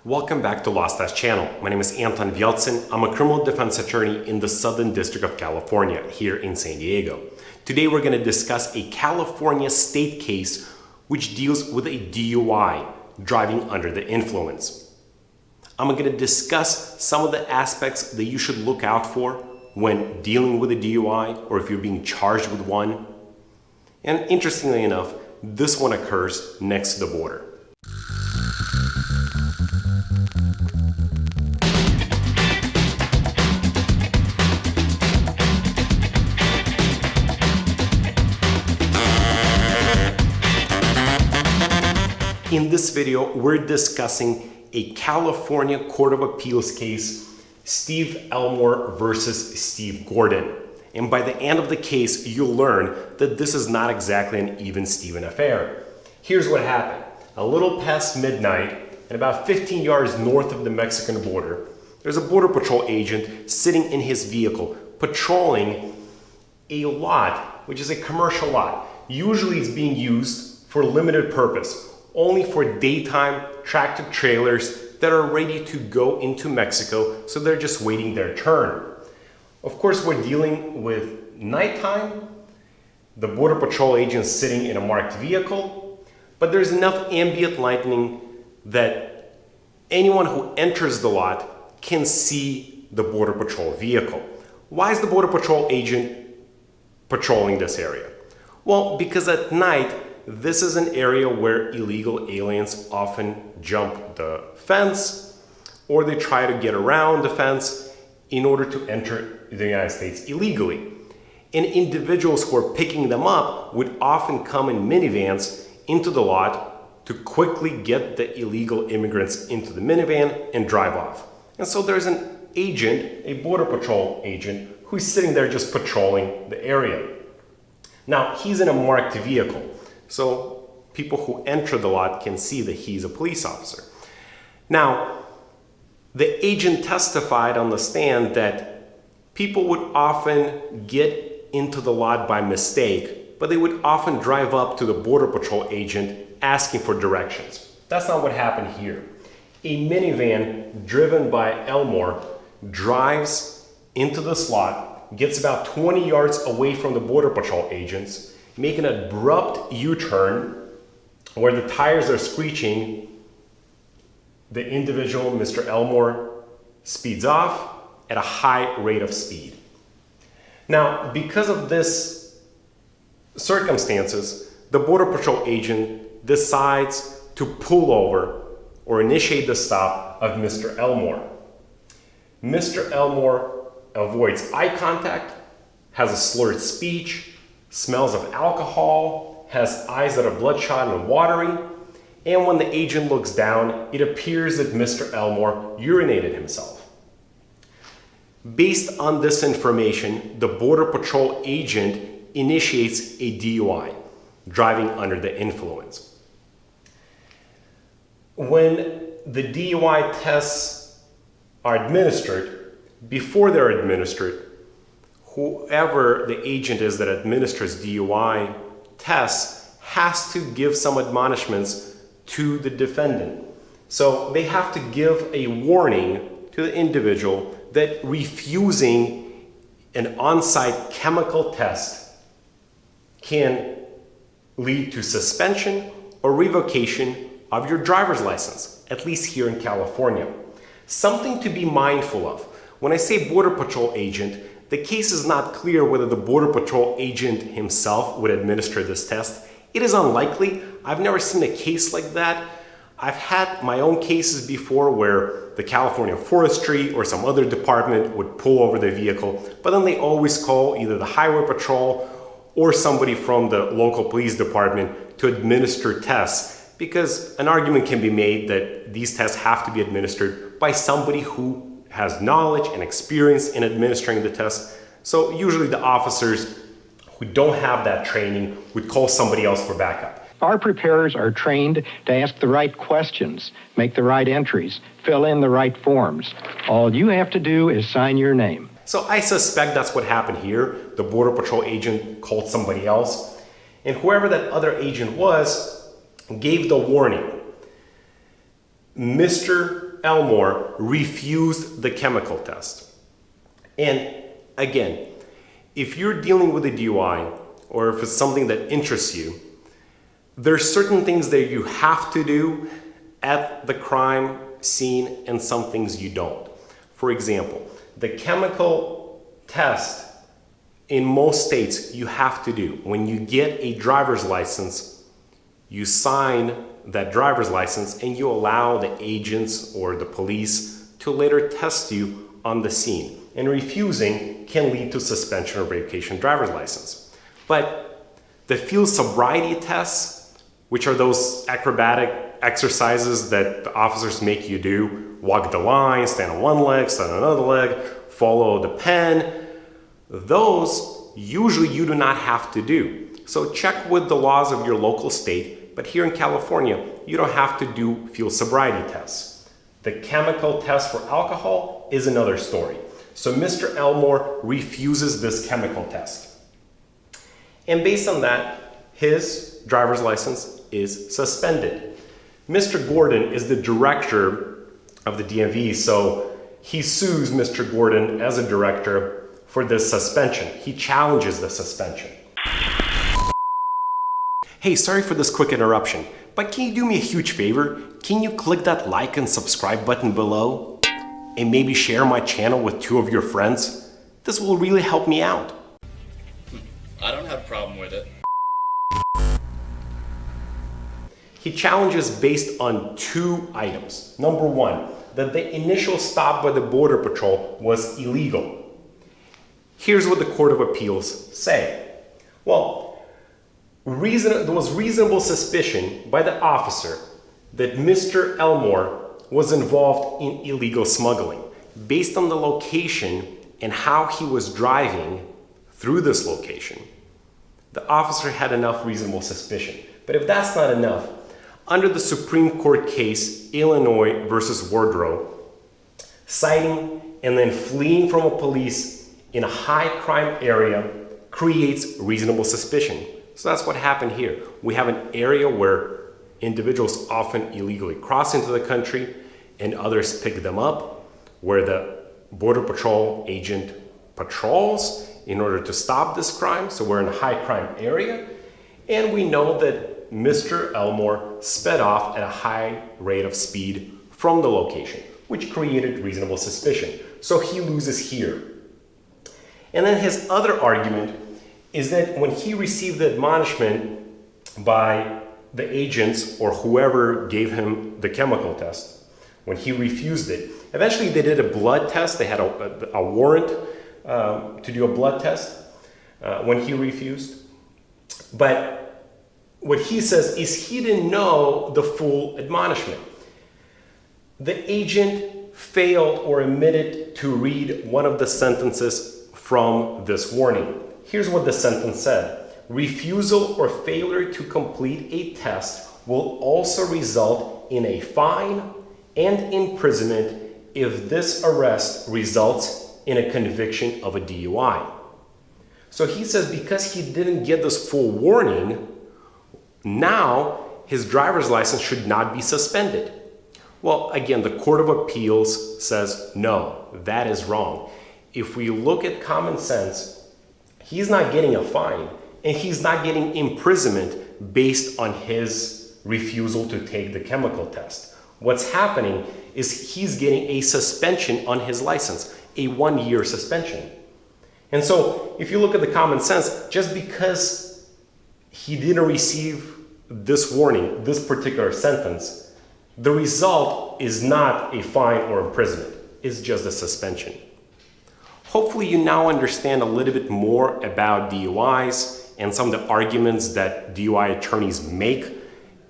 Welcome back to Lost Task Channel. My name is Anton Vieltsin. I'm a criminal defense attorney in the Southern District of California here in San Diego. Today we're going to discuss a California state case which deals with a DUI, driving under the influence. I'm going to discuss some of the aspects that you should look out for when dealing with a DUI or if you're being charged with one. And interestingly enough, this one occurs next to the border. In this video, we're discussing a California Court of Appeals case, Steve Elmore versus Steve Gordon. And by the end of the case, you'll learn that this is not exactly an even Steven affair. Here's what happened. A little past midnight, and about 15 yards north of the Mexican border, there's a Border Patrol agent sitting in his vehicle, patrolling a lot, which is a commercial lot. Usually it's being used for limited purpose, only for daytime tractor trailers that are ready to go into Mexico, so they're just waiting their turn. Of course, we're dealing with nighttime, the Border Patrol agent sitting in a marked vehicle, but there's enough ambient lighting that anyone who enters the lot can see the Border Patrol vehicle. Why is the Border Patrol agent patrolling this area? Well, because at night, this is an area where illegal aliens often jump the fence or they try to get around the fence in order to enter the United States illegally. And individuals who are picking them up would often come in minivans into the lot to quickly get the illegal immigrants into the minivan and drive off. And so there's an agent, a Border Patrol agent, who's sitting there just patrolling the area. Now, he's in a marked vehicle, so people who enter the lot can see that he's a police officer. Now, the agent testified on the stand that people would often get into the lot by mistake, but they would often drive up to the Border Patrol agent asking for directions. That's not what happened here. A minivan driven by Elmore drives into this lot, gets about 20 yards away from the Border Patrol agents, make an abrupt U-turn where the tires are screeching. The individual, Mr. Elmore, speeds off at a high rate of speed. Now, because of this circumstances, the Border Patrol agent decides to pull over or initiate the stop of Mr. Elmore. Mr. Elmore avoids eye contact, has a slurred speech, smells of alcohol, has eyes that are bloodshot and watery, and when the agent looks down, it appears that Mr. Elmore urinated himself. Based on this information, the Border Patrol agent initiates a DUI, driving under the influence. When the DUI tests are administered, before they're administered, whoever the agent is that administers DUI tests has to give some admonishments to the defendant. So they have to give a warning to the individual that refusing an on-site chemical test can lead to suspension or revocation of your driver's license, at least here in California. Something to be mindful of. When I say Border Patrol agent, the case is not clear whether the Border Patrol agent himself would administer this test. It is unlikely. I've never seen a case like that. I've had my own cases before where the California Forestry or some other department would pull over the vehicle, but then they always call either the Highway Patrol or somebody from the local police department to administer tests, because an argument can be made that these tests have to be administered by somebody who has knowledge and experience in administering the test. So usually the officers who don't have that training would call somebody else for backup. Our preparers are trained to ask the right questions, make the right entries, fill in the right forms. All you have to do is sign your name. So I suspect that's what happened here. The Border Patrol agent called somebody else, and whoever that other agent was gave the warning. Mr. Elmore refused the chemical test. And again, if you're dealing with a DUI, or if it's something that interests you, there's certain things that you have to do at the crime scene and some things you don't. For example, the chemical test in most states you have to do. When you get a driver's license, you sign that driver's license and you allow the agents or the police to later test you on the scene. And refusing can lead to suspension or revocation of driver's license. But the field sobriety tests, which are those acrobatic exercises that the officers make you do, walk the line, stand on one leg, stand on another leg, follow the pen, those usually you do not have to do. So check with the laws of your local state, but here in California, you don't have to do field sobriety tests. The chemical test for alcohol is another story. So Mr. Elmore refuses this chemical test. And based on that, his driver's license is suspended. Mr. Gordon is the director of the DMV, so he sues Mr. Gordon as a director for this suspension. He challenges the suspension. Hey, sorry for this quick interruption, but can you do me a huge favor? Can you click that like and subscribe button below? And maybe share my channel with 2 of your friends? This will really help me out. I don't have a problem with it. He challenges based on 2 items. Number 1, that the initial stop by the Border Patrol was illegal. Here's what the Court of Appeals say. Well, there was reasonable suspicion by the officer that Mr. Elmore was involved in illegal smuggling. Based on the location and how he was driving through this location, the officer had enough reasonable suspicion. But if that's not enough, under the Supreme Court case, Illinois versus Wardrow, citing and then fleeing from a police in a high crime area creates reasonable suspicion. So that's what happened here. We have an area where individuals often illegally cross into the country and others pick them up, where the Border Patrol agent patrols in order to stop this crime. So we're in a high crime area. And we know that Mr. Elmore sped off at a high rate of speed from the location, which created reasonable suspicion. So he loses here. And then his other argument is that when he received the admonishment by the agents or whoever gave him the chemical test, when he refused it, eventually they did a blood test. They had a warrant to do a blood test when he refused. But what he says is he didn't know the full admonishment. The agent failed or omitted to read one of the sentences from this warning. Here's what the sentence said. Refusal or failure to complete a test will also result in a fine and imprisonment if this arrest results in a conviction of a DUI. So he says because he didn't get this full warning, now his driver's license should not be suspended. Well, again, the Court of Appeals says, no, that is wrong. If we look at common sense, he's not getting a fine and he's not getting imprisonment based on his refusal to take the chemical test. What's happening is he's getting a suspension on his license, a 1-year suspension. And so if you look at the common sense, just because he didn't receive this warning, this particular sentence, the result is not a fine or imprisonment. It's just a suspension. Hopefully you now understand a little bit more about DUIs and some of the arguments that DUI attorneys make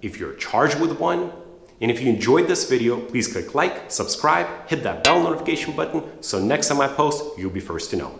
if you're charged with one. And if you enjoyed this video, please click like, subscribe, hit that bell notification button so next time I post, you'll be first to know.